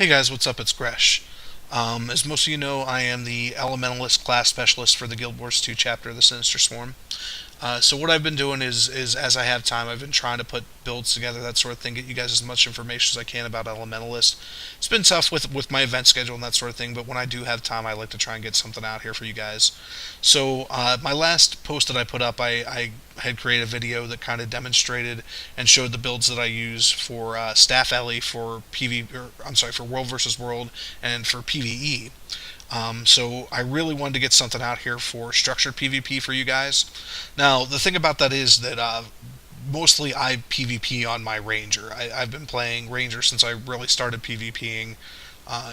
Hey guys, what's up? It's Gresh. As most of you know, I am the Elementalist class specialist for the Guild Wars 2 chapter of the Sinister Swarm. So what I've been doing is as I have time, I've been trying to put builds together, that sort of thing, get you guys as much information as I can about Elementalist. It's been tough with my event schedule and that sort of thing, but when I do have time, I like to try and get something out here for you guys. So my last post that I put up, I had created a video that kind of demonstrated and showed the builds that I use for Staff Ellie for for World versus World and for PvE. So I really wanted to get something out here for structured PvP for you guys. Now the thing about that is that mostly I PvP on my Ranger. I've been playing Ranger since I really started PvPing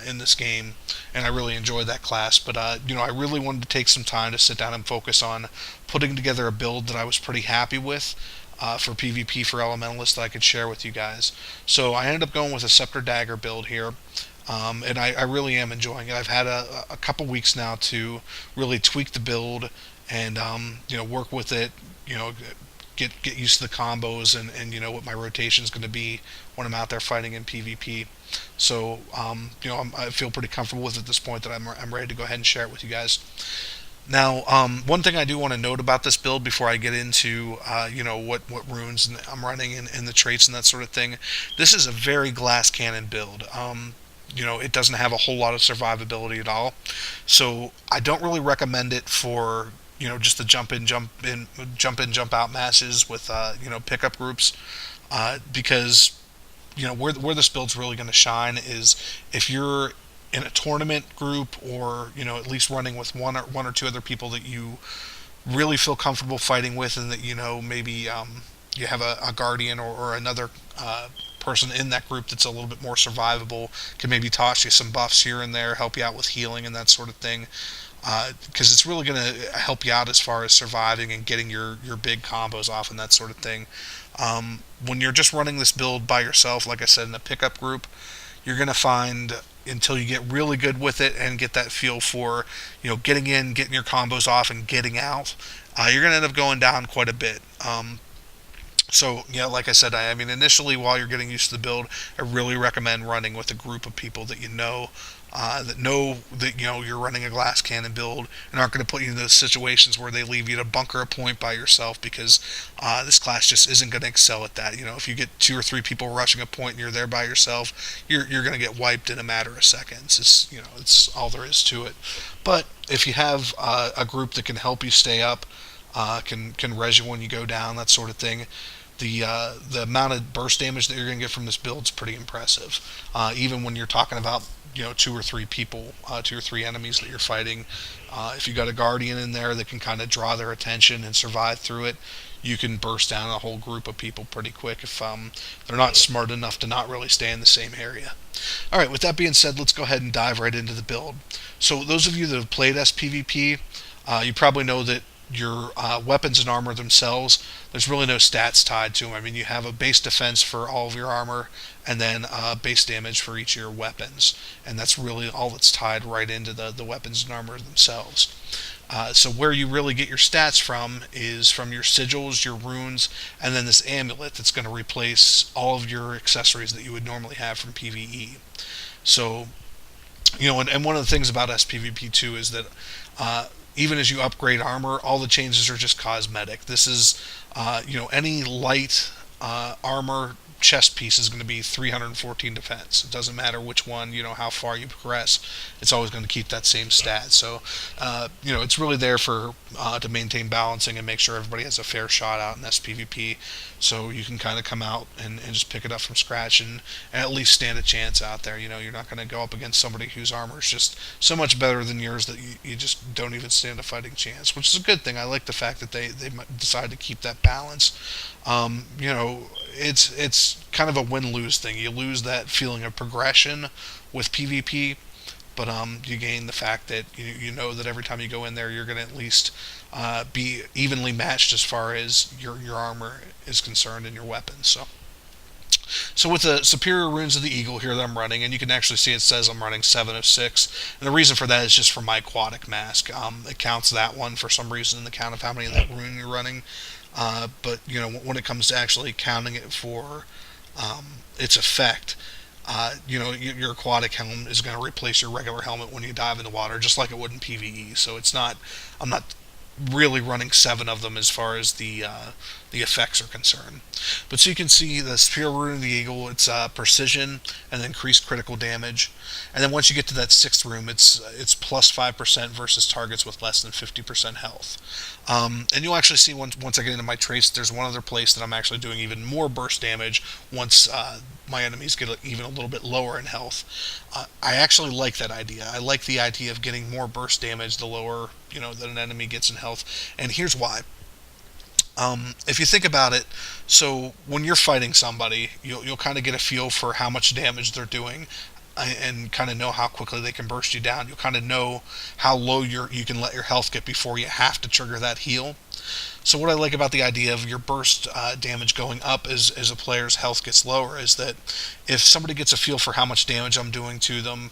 in this game, and I really enjoyed that class. But I really wanted to take some time to sit down and focus on putting together a build that I was pretty happy with. For PvP for Elementalist that I could share with you guys. So I ended up going with a Scepter Dagger build here. And I really am enjoying it. I've had a couple weeks now to really tweak the build and work with it. Get used to the combos and what my rotation is going to be when I'm out there fighting in PvP. So I feel pretty comfortable with it at this point that I'm ready to go ahead and share it with you guys. Now, one thing I do want to note about this build before I get into what runes I'm running and the traits and that sort of thing, this is a very glass cannon build. It doesn't have a whole lot of survivability at all, so I don't really recommend it for just the jump out matches with pickup groups, because where this build's really going to shine is if you're in a tournament group or at least running with one or two other people that you really feel comfortable fighting with, and that maybe you have a guardian or another person in that group that's a little bit more survivable, can maybe toss you some buffs here and there, help you out with healing and that sort of thing, because it's really going to help you out as far as surviving and getting your big combos off and that sort of thing. When you're just running this build by yourself, like I said, in a pickup group, you're going to find, until you get really good with it and get that feel for getting in, getting your combos off, and getting out, you're going to end up going down quite a bit. So yeah, like I said, I mean, initially while you're getting used to the build, I really recommend running with a group of people that know that you're running a glass cannon build and aren't going to put you in those situations where they leave you to bunker a point by yourself, because this class just isn't going to excel at that. If you get two or three people rushing a point and you're there by yourself, you're going to get wiped in a matter of seconds. It's all there is to it. But if you have a group that can help you stay up, can res you when you go down, that sort of thing, the amount of burst damage that you're going to get from this build is pretty impressive. Even when you're talking about two or three people, two or three enemies that you're fighting, if you got a guardian in there that can kind of draw their attention and survive through it, you can burst down a whole group of people pretty quick if they're not smart enough to not really stay in the same area. All right, with that being said, let's go ahead and dive right into the build. So those of you that have played SPVP, you probably know that your weapons and armor themselves, there's really no stats tied to them. I mean, you have a base defense for all of your armor, and then base damage for each of your weapons, and that's really all that's tied right into the weapons and armor themselves. So where you really get your stats from is from your sigils, your runes, and then this amulet that's going to replace all of your accessories that you would normally have from PvE. So, and one of the things about SPVP 2 is that even as you upgrade armor, all the changes are just cosmetic. This is, any light armor chest piece is going to be 314 defense. It doesn't matter which one, how far you progress, it's always going to keep that same stat. So, it's really there for to maintain balancing and make sure everybody has a fair shot out in SPVP. So you can kind of come out and just pick it up from scratch and at least stand a chance out there. You're not going to go up against somebody whose armor is just so much better than yours that you just don't even stand a fighting chance, which is a good thing. I like the fact that they decided to keep that balance. It's kind of a win-lose thing. You lose that feeling of progression with PvP, but you gain the fact that you know that every time you go in there, you're going to at least be evenly matched as far as your armor is concerned and your weapons. So with the Superior Runes of the Eagle here that I'm running, and you can actually see it says I'm running 7 of 6, and the reason for that is just for my Aquatic Mask. It counts that one for some reason in the count of how many of that rune you're running. But when it comes to actually counting it for its effect, your aquatic helmet is going to replace your regular helmet when you dive in the water, just like it would in PVE. So it's not, I'm not really running seven of them as far as the effects are concerned. But so you can see the Superior Rune of the Eagle, it's precision and increased critical damage. And then once you get to that sixth room, it's plus 5% versus targets with less than 50% health. And you'll actually see once I get into my trace, there's one other place that I'm actually doing even more burst damage once my enemies get even a little bit lower in health. I actually like that idea. I like the idea of getting more burst damage the lower that an enemy gets in health. And here's why. If you think about it, so when you're fighting somebody, you'll kind of get a feel for how much damage they're doing, and kind of know how quickly they can burst you down. You'll kind of know how low you can let your health get before you have to trigger that heal. So what I like about the idea of your burst damage going up as a player's health gets lower is that if somebody gets a feel for how much damage I'm doing to them,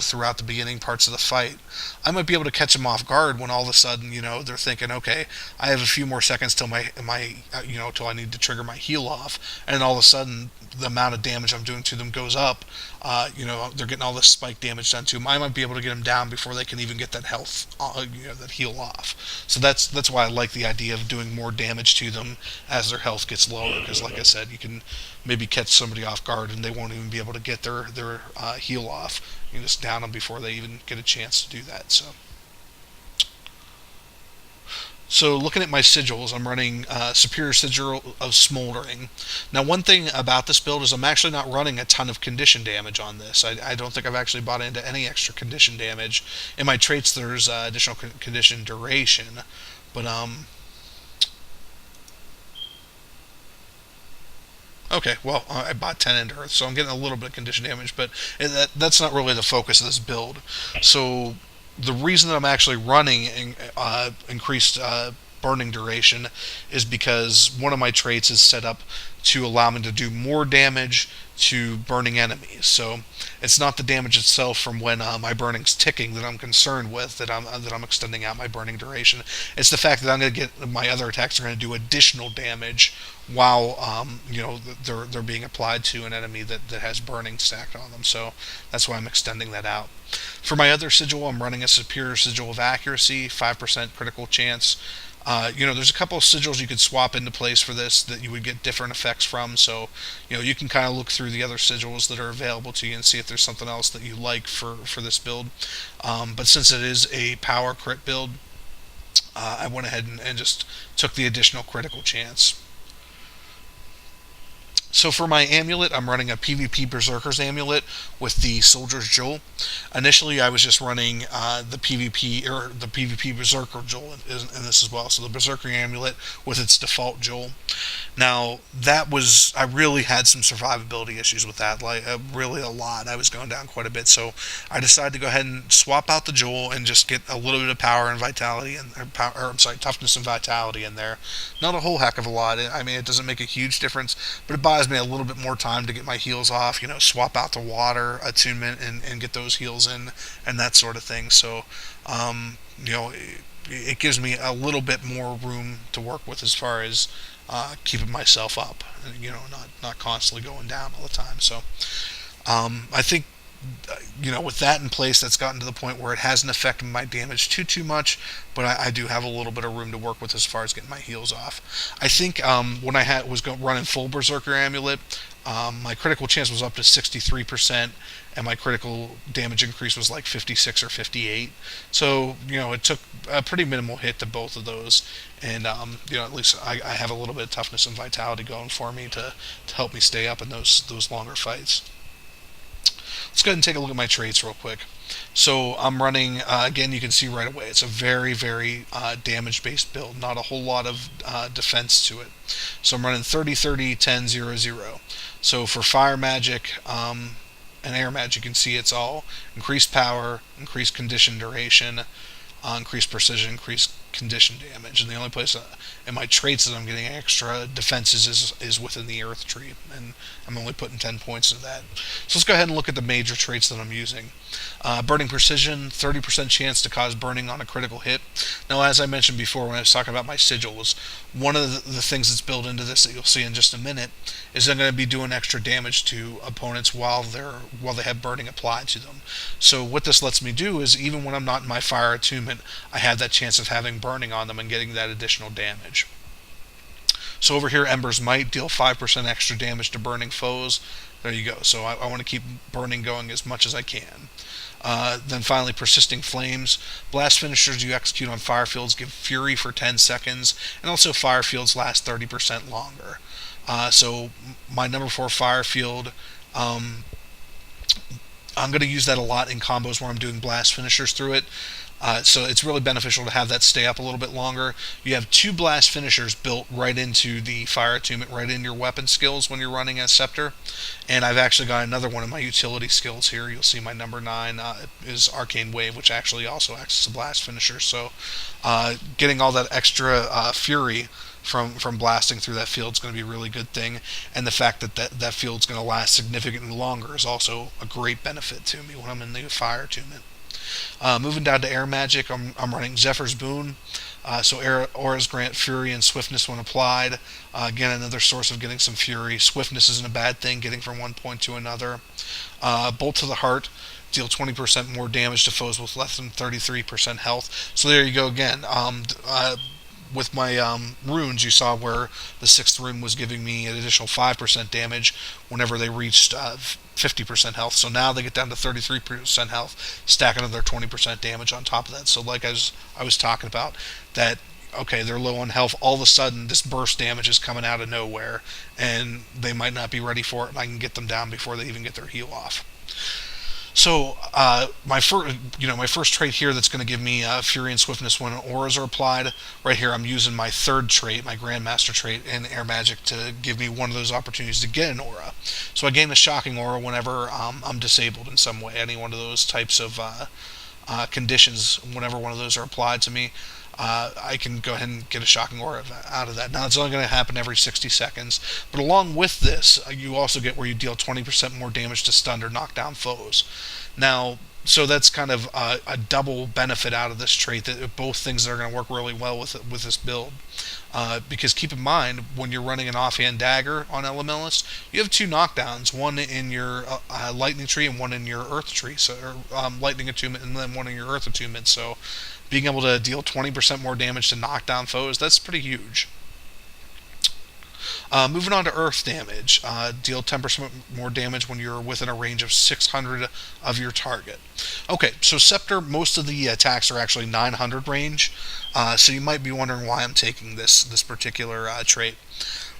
throughout the beginning parts of the fight, I might be able to catch them off guard when all of a sudden, they're thinking, okay, I have a few more seconds till till I need to trigger my heal off, and all of a sudden the amount of damage I'm doing to them goes up. They're getting all this spike damage done to them. I might be able to get them down before they can even get that health, that heal off. So that's why I like the idea of doing more damage to them as their health gets lower, because like I said, you can maybe catch somebody off guard and they won't even be able to get their heal off. You can just down them before they even get a chance to do that. So looking at my sigils, I'm running Superior Sigil of Smoldering. Now, one thing about this build is I'm actually not running a ton of condition damage on this. I don't think I've actually bought into any extra condition damage. In my traits, there's additional condition duration, but okay, well, I bought 10 into Earth, so I'm getting a little bit of condition damage, but that's not really the focus of this build. So the reason that I'm actually running increased burning duration is because one of my traits is set up to allow me to do more damage to burning enemies. So it's not the damage itself from when my burning's ticking that I'm concerned with, that I'm extending out my burning duration. It's the fact that I'm going to get my other attacks are going to do additional damage while they're being applied to an enemy that has burning stacked on them. So that's why I'm extending that out. For my other sigil, I'm running a Superior Sigil of Accuracy, 5% critical chance. There's a couple of sigils you could swap into place for this that you would get different effects from. So, you can kind of look through the other sigils that are available to you and see if there's something else that you like for this build. But since it is a power crit build, I went ahead and just took the additional critical chance. So for my amulet, I'm running a PvP Berserker's amulet with the Soldier's Jewel. Initially, I was just running the PvP Berserker Jewel in this as well. So the Berserker amulet with its default Jewel. Now I really had some survivability issues with that, like really a lot. I was going down quite a bit, so I decided to go ahead and swap out the Jewel and just get a little bit of power and vitality toughness and vitality in there. Not a whole heck of a lot. I mean, it doesn't make a huge difference, but it buys me a little bit more time to get my heals off, swap out the water attunement and get those heals in and that sort of thing. So, it gives me a little bit more room to work with as far as keeping myself up, not constantly going down all the time. So, I think with that in place, that's gotten to the point where it hasn't affected my damage too much, but I do have a little bit of room to work with as far as getting my heals off. I think when I was running full Berserker Amulet, my critical chance was up to 63%, and my critical damage increase was like 56 or 58. So, it took a pretty minimal hit to both of those, and at least I have a little bit of toughness and vitality going for me to help me stay up in those longer fights. Let's go ahead and take a look at my traits real quick. So I'm running, again, you can see right away, it's a very, very damage-based build, not a whole lot of defense to it. So I'm running 30, 30, 10, 0, 0. So for fire magic and air magic, you can see it's all increased power, increased condition duration, increased precision, increased condition damage, and the only place in my traits that I'm getting extra defenses is within the Earth tree, and I'm only putting 10 points into that. So let's go ahead and look at the major traits that I'm using. Burning Precision, 30% chance to cause burning on a critical hit. Now, as I mentioned before when I was talking about my sigils, one of the things that's built into this that you'll see in just a minute is I'm going to be doing extra damage to opponents while they have burning applied to them. So what this lets me do is, even when I'm not in my fire attunement, I have that chance of having burning on them and getting that additional damage. So over here, Ember's Might, deal 5% extra damage to burning foes. There you go. So I want to keep burning going as much as I can. Then finally, Persisting Flames. Blast finishers you execute on fire fields give fury for 10 seconds, and also fire fields last 30% longer. So my number 4 fire field, I'm going to use that a lot in combos where I'm doing blast finishers through it. So it's really beneficial to have that stay up a little bit longer. You have 2 blast finishers built right into the fire attunement, right in your weapon skills when you're running as Scepter. And I've actually got another one of my utility skills here. You'll see my number 9 is Arcane Wave, which actually also acts as a blast finisher. So getting all that extra fury from blasting through that field is going to be a really good thing, and the fact that field is going to last significantly longer is also a great benefit to me when I'm in the fire attunement. Moving down to air magic, I'm running Zephyr's Boon. So air auras grant fury and swiftness when applied. Again, another source of getting some fury. Swiftness isn't a bad thing, getting from one point to another. Bolt to the Heart, deal 20% more damage to foes with less than 33% health. So there you go again. With my runes, you saw where the 6th rune was giving me an additional 5% damage whenever they reached 50% health. So now they get down to 33% health, stack another 20% damage on top of that. So like I was talking about, that, okay, they're low on health, all of a sudden this burst damage is coming out of nowhere, and they might not be ready for it, and I can get them down before they even get their heal off. So my first trait here that's going to give me Fury and Swiftness when auras are applied. Right here, I'm using my 3rd trait, my Grandmaster trait in Air Magic, to give me one of those opportunities to get an aura. So I gain a Shocking Aura whenever I'm disabled in some way. Any one of those types of conditions, whenever one of those are applied to me, I can go ahead and get a Shocking Aura out of that. Now, it's only going to happen every 60 seconds, but along with this, you also get where you deal 20% more damage to stunned or knocked down foes. Now, so that's kind of a double benefit out of this trait, that both things that are going to work really well with this build. Because keep in mind, when you're running an offhand dagger on Elementalist, you have 2 knockdowns, one in your lightning tree and one in your earth tree, or lightning attunement, and then one in your earth attunement. So being able to deal 20% more damage to knock down foes, that's pretty huge. Moving on to earth damage, deal 10% more damage when you're within a range of 600 of your target. Okay, so Scepter, most of the attacks are actually 900 range, so you might be wondering why I'm taking this particular trait.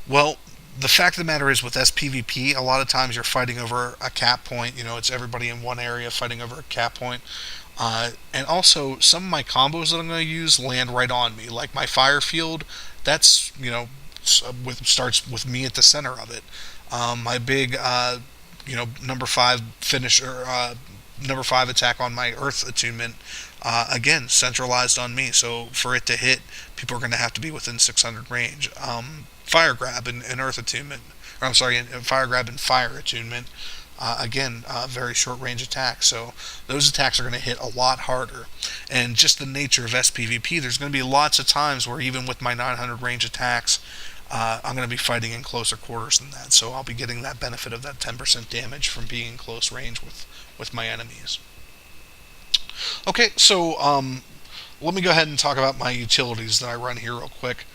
Well, the fact of the matter is, with SPvP, a lot of times you're fighting over a cap point. It's everybody in one area fighting over a cap point. And also, some of my combos that I'm going to use land right on me. Like my fire field, that's, starts with me at the center of it. My big, number 5 finisher, number 5 attack on my earth attunement, again, centralized on me. So for it to hit, people are going to have to be within 600 range. Fire grab and earth attunement, or I'm sorry, fire grab and fire attunement. Again, very short range attacks, so those attacks are going to hit a lot harder. And just the nature of SPvP, there's going to be lots of times where even with my 900 range attacks, I'm going to be fighting in closer quarters than that, so I'll be getting that benefit of that 10% damage from being in close range with my enemies. Okay, so let me go ahead and talk about my utilities that I run here real quick.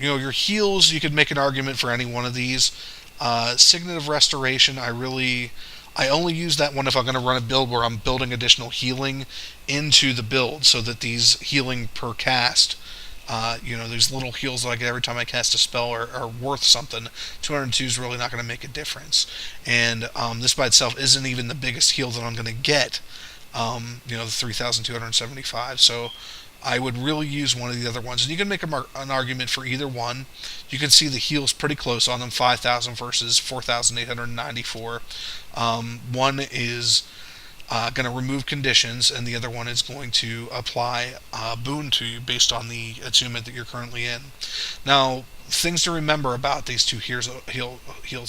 Your heals, you could make an argument for any one of these. Signet of Restoration, I only use that one if I'm going to run a build where I'm building additional healing into the build, so that these healing per cast, these little heals that I get every time I cast a spell are worth something. 202 is really not going to make a difference. And this by itself isn't even the biggest heal that I'm going to get, the 3,275. So I would really use one of the other ones. And you can make an argument for either one. You can see the heals pretty close on them, 5,000 versus 4,894. One is going to remove conditions, and the other one is going to apply boon to you based on the attunement that you're currently in. Now, things to remember about these two heals.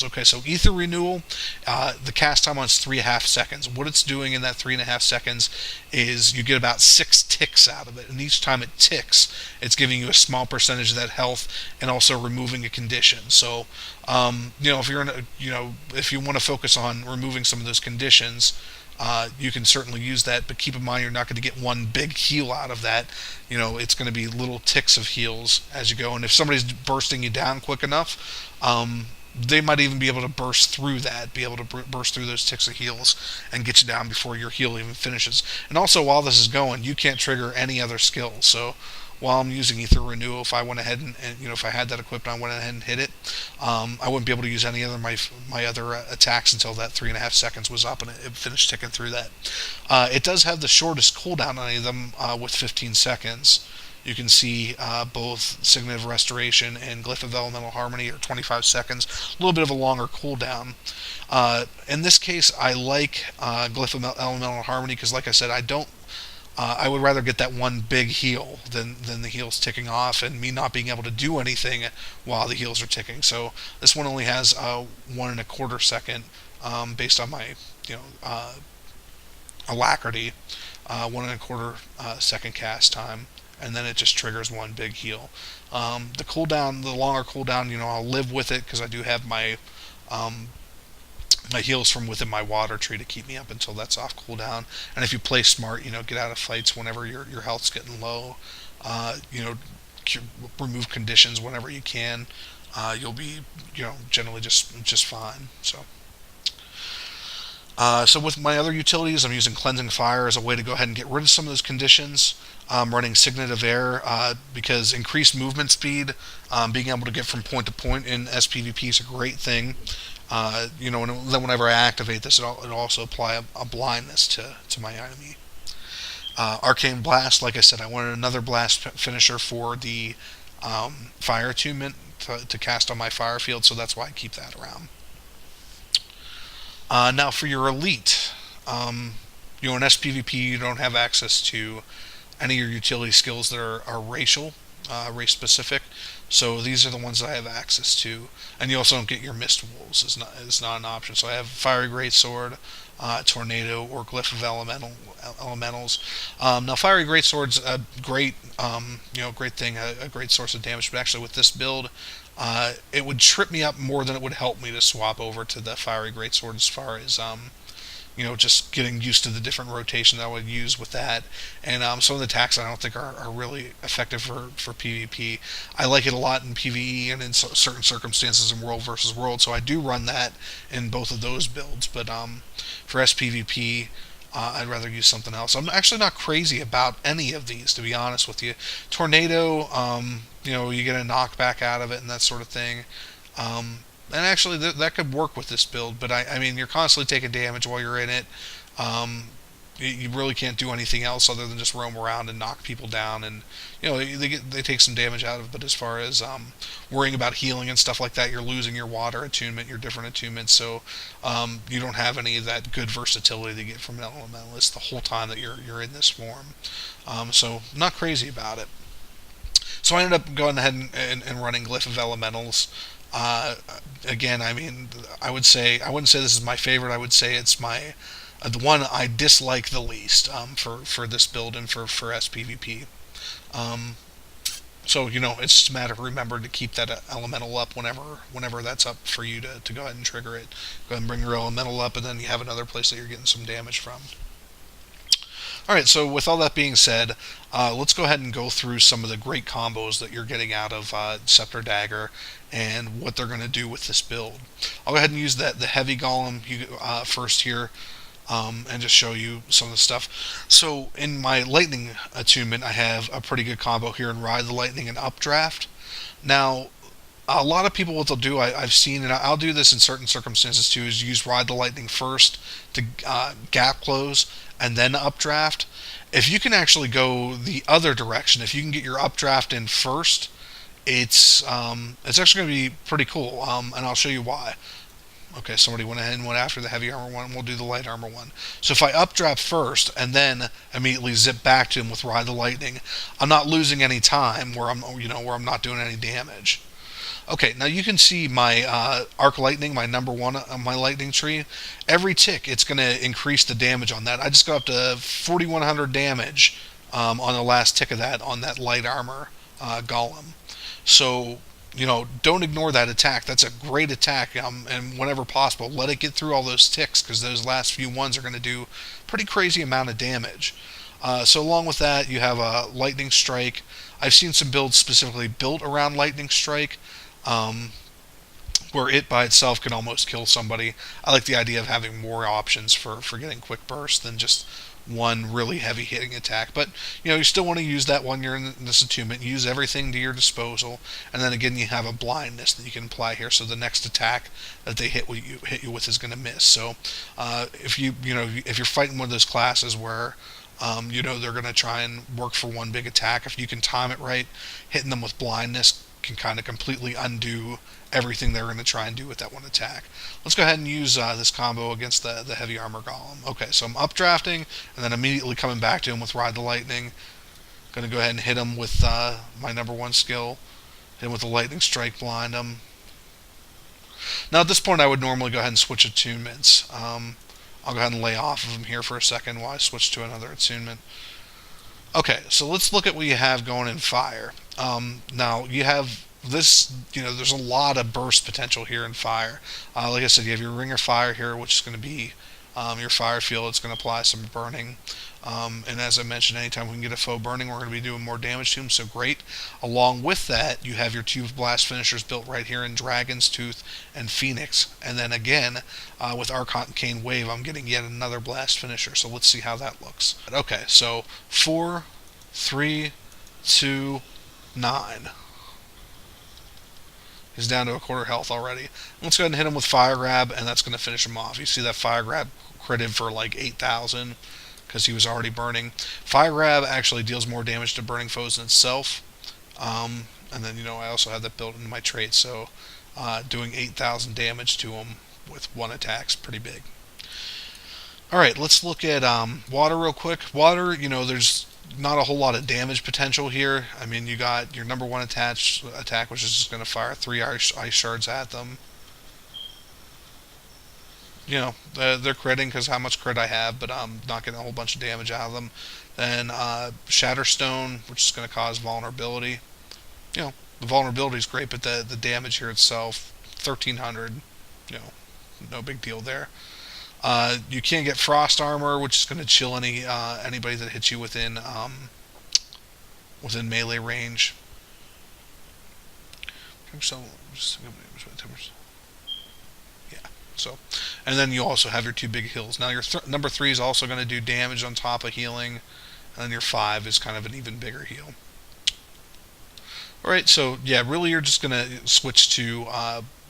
Okay, so Ether Renewal, the cast time on is 3.5 seconds. What it's doing in that 3.5 seconds is you get about 6 ticks out of it, and each time it ticks, it's giving you a small percentage of that health and also removing a condition. So, if you're in if you want to focus on removing some of those conditions, you can certainly use that, but keep in mind you're not going to get one big heal out of that. It's going to be little ticks of heals as you go, and if somebody's bursting you down quick enough, they might even be able to burst through that, be able to burst through those ticks of heals and get you down before your heal even finishes. And also, while this is going, you can't trigger any other skills. So while I'm using Ether Renewal, if I went ahead and if I had that equipped, I went ahead and hit it, I wouldn't be able to use any other my other attacks until that 3.5 seconds was up and it finished ticking through that. It does have the shortest cooldown on any of them with 15 seconds. You can see both Signet of Restoration and Glyph of Elemental Harmony are 25 seconds, a little bit of a longer cooldown. In this case, I like Glyph of Elemental Harmony because, like I said, I would rather get that one big heal than the heals ticking off and me not being able to do anything while the heals are ticking. So this one only has 1.25 second based on my alacrity, 1.25 second cast time, and then it just triggers one big heal. The cooldown, the longer cooldown, I'll live with it because I do have my heals from within my water tree to keep me up until that's off cooldown. And if you play smart, get out of fights whenever your health's getting low. Remove conditions whenever you can. You'll be generally just fine. So with my other utilities, I'm using Cleansing Fire as a way to go ahead and get rid of some of those conditions. I'm running Signet of Air because increased movement speed, being able to get from point to point in SPvP is a great thing. And then whenever I activate this, it'll also apply a blindness to my enemy. Arcane Blast, like I said, I wanted another blast finisher for the fire attunement to cast on my fire field, so that's why I keep that around. Now for your elite, in SPvP you don't have access to any of your utility skills that are racial, race specific. So these are the ones that I have access to, and you also don't get your Mist Wolves. It's not an option. So I have Fiery Greatsword, Tornado, or Glyph of Elementals. Now Fiery Greatsword's a great, great thing, a great source of damage. But actually, with this build, it would trip me up more than it would help me to swap over to the Fiery Greatsword as far as just getting used to the different rotation that I would use with that. And some of the attacks I don't think are really effective for PvP. I like it a lot in PvE and in certain circumstances in World versus World, so I do run that in both of those builds. But for SPvP, I'd rather use something else. I'm actually not crazy about any of these, to be honest with you. Tornado, you get a knockback out of it and that sort of thing. And actually, that could work with this build, but I mean, you're constantly taking damage while you're in it. You really can't do anything else other than just roam around and knock people down, and they take some damage out of it. But as far as worrying about healing and stuff like that, you're losing your water attunement, your different attunements, so you don't have any of that good versatility to get from an elementalist the whole time that you're in this form. So not crazy about it. So I ended up going ahead and running Glyph of Elementals. Again, I mean, I wouldn't say this is my favorite. I would say it's the one I dislike the least for this build and for SPvP. So it's just a matter of remembering to keep that elemental up whenever that's up for you to go ahead and trigger it. Go ahead and bring your elemental up, and then you have another place that you're getting some damage from. Alright, so with all that being said, let's go ahead and go through some of the great combos that you're getting out of Scepter Dagger and what they're going to do with this build. I'll go ahead and use the Heavy Golem first here and just show you some of the stuff. So in my Lightning attunement, I have a pretty good combo here in Ride the Lightning and Updraft. Now, a lot of people, what they'll do, I've seen, and I'll do this in certain circumstances too, is use Ride the Lightning first to gap close and then Updraft. If you can actually go the other direction, if you can get your Updraft in first, it's actually going to be pretty cool, and I'll show you why. Okay, somebody went ahead and went after the heavy armor one. We'll do the light armor one. So if I updraft first and then immediately zip back to him with Ride the Lightning, I'm not losing any time where I'm not doing any damage. Okay, now you can see my arc lightning, my number one on my lightning tree. Every tick, it's going to increase the damage on that. I just got up to 4,100 damage on the last tick of that on that light armor golem. So don't ignore that attack. That's a great attack, and whenever possible, let it get through all those ticks because those last few ones are going to do pretty crazy amount of damage. So along with that, you have a lightning strike. I've seen some builds specifically built around lightning strike, where it by itself can almost kill somebody. I like the idea of having more options for getting quick burst than just one really heavy hitting attack. But you still want to use that when you're in this attunement. Use everything to your disposal, and then again you have a blindness that you can apply here, so the next attack that they hit you with is going to miss. So if if you're fighting one of those classes where they're going to try and work for one big attack, if you can time it right, hitting them with blindness can kind of completely undo everything they're going to try and do with that one attack. Let's go ahead and use this combo against the heavy armor golem. Okay, so I'm updrafting and then immediately coming back to him with Ride the Lightning. Going to go ahead and hit him with my number one skill. Hit him with the lightning strike, blind him. Now at this point I would normally go ahead and switch attunements. I'll go ahead and lay off of him here for a second while I switch to another attunement. Okay, so let's look at what you have going in fire. Now you have this, there's a lot of burst potential here in fire. Like I said, you have your Ring of Fire here, which is going to be your fire field. It's going to apply some burning. And as I mentioned, anytime we can get a foe burning, we're going to be doing more damage to him, so great. Along with that, you have your two blast finishers built right here in Dragon's Tooth and Phoenix. And then again, with Arcane Wave, I'm getting yet another blast finisher. So let's see how that looks. Okay, so 4, 3, 2, 9. He's down to a quarter health already. Let's go ahead and hit him with Fire Grab, and that's going to finish him off. You see that Fire Grab critted for like 8,000 because he was already burning. Fire Grab actually deals more damage to burning foes than itself. And then, I also have that built into my trait, so doing 8,000 damage to him with one attack is pretty big. Alright, let's look at water real quick. Water, there's not a whole lot of damage potential here. I mean, you got your number one attack, which is just going to fire 3 ice shards at them. They're critting because how much crit I have, but I'm not getting a whole bunch of damage out of them. Then Shatterstone, which is going to cause vulnerability. The vulnerability is great, but the damage here itself, 1,300, no big deal there. You can get Frost Armor, which is going to chill anybody that hits you within melee range. So, and then you also have your two big heals. Now your number 3 is also going to do damage on top of healing, and then your 5 is kind of an even bigger heal. Alright, so yeah, really you're just going to switch to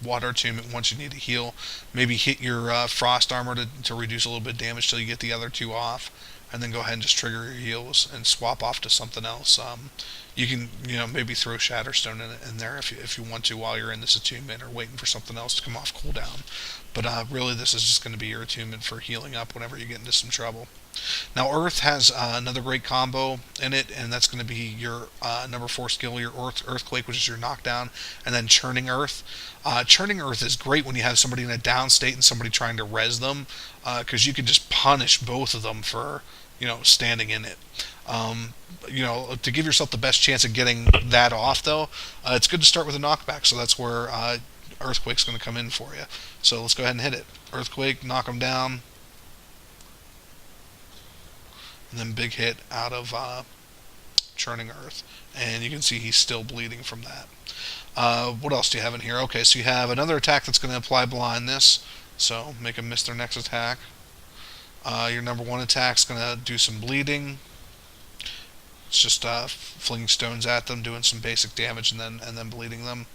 water attunement once you need to heal. Maybe hit your frost armor to reduce a little bit of damage till you get the other 2 off, and then go ahead and just trigger your heals and swap off to something else. You can maybe throw Shatterstone in there if you want to while you're in this attunement or waiting for something else to come off cooldown. But really this is just going to be your attunement for healing up whenever you get into some trouble. Now Earth has another great combo in it, and that's going to be your number 4 skill, your Earthquake, which is your knockdown, and then Churning Earth. Churning Earth is great when you have somebody in a down state and somebody trying to res them, because you can just punish both of them for standing in it. To give yourself the best chance of getting that off, though, it's good to start with a knockback, so that's where Earthquake's going to come in for you. So let's go ahead and hit it. Earthquake, knock him down, and then big hit out of Churning Earth, and you can see he's still bleeding from that. What else do you have in here? Okay, so you have another attack that's going to apply blindness, so make them miss their next attack. Your number 1 attack's going to do some bleeding. It's just flinging stones at them, doing some basic damage, and then bleeding them.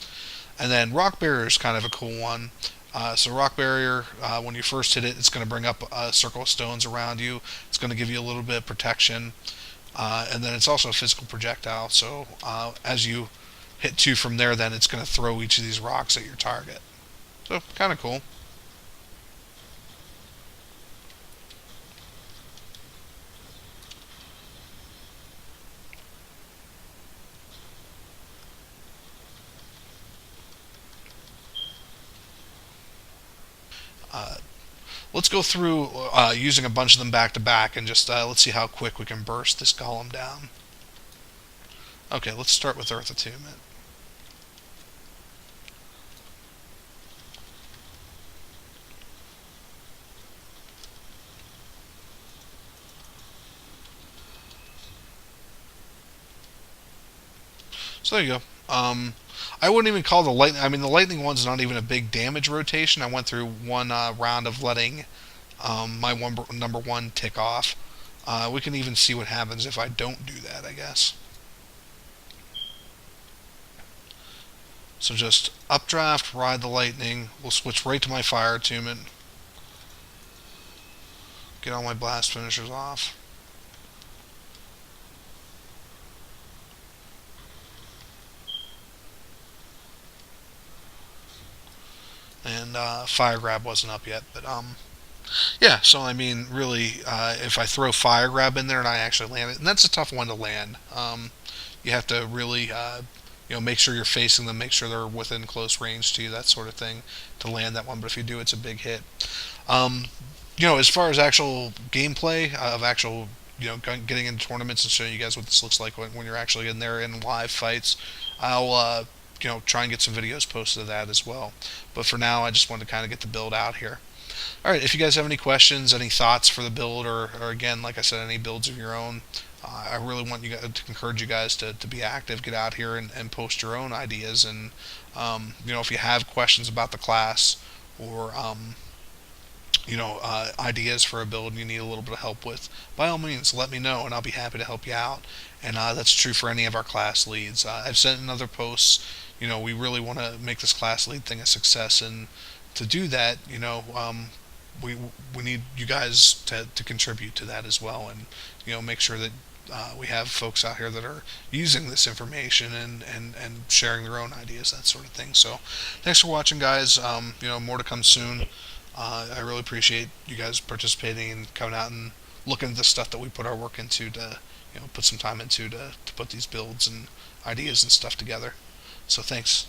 And then Rock Barrier is kind of a cool one. So Rock Barrier, when you first hit it, it's going to bring up a circle of stones around you. It's going to give you a little bit of protection. And then it's also a physical projectile, so as you hit 2 from there, then it's going to throw each of these rocks at your target. So, kind of cool. let's go through using a bunch of them back to back and just let's see how quick we can burst this golem down. Okay, let's start with Earth Attunement. So there you go. I wouldn't even call the lightning. I mean, the lightning one's not even a big damage rotation. I went through one round of letting my number one tick off. We can even see what happens if I don't do that, I guess. So just updraft, ride the lightning. We'll switch right to my fire attunement. Get all my blast finishers off. And fire grab wasn't up yet, but yeah. So I mean, really, if I throw fire grab in there and I actually land it, and that's a tough one to land. You have to really, make sure you're facing them, make sure they're within close range to you, that sort of thing, to land that one. But if you do, it's a big hit. As far as actual gameplay of actual, getting into tournaments and showing you guys what this looks like when you're actually in there in live fights, I'll try and get some videos posted of that as well. But for now, I just wanted to kind of get the build out here. All right, if you guys have any questions, any thoughts for the build, or again, like I said, any builds of your own, I really want you guys to encourage you guys to be active, get out here and post your own ideas. And if you have questions about the class or ideas for a build you need a little bit of help with, by all means, let me know, and I'll be happy to help you out. And that's true for any of our class leads. I've sent in other posts. We really want to make this class lead thing a success, and to do that, we need you guys to contribute to that as well, and make sure that we have folks out here that are using this information and sharing their own ideas, that sort of thing. So thanks for watching, guys. More to come soon. I really appreciate you guys participating and coming out and looking at the stuff that we put our work into to put some time into to put these builds and ideas and stuff together. So thanks.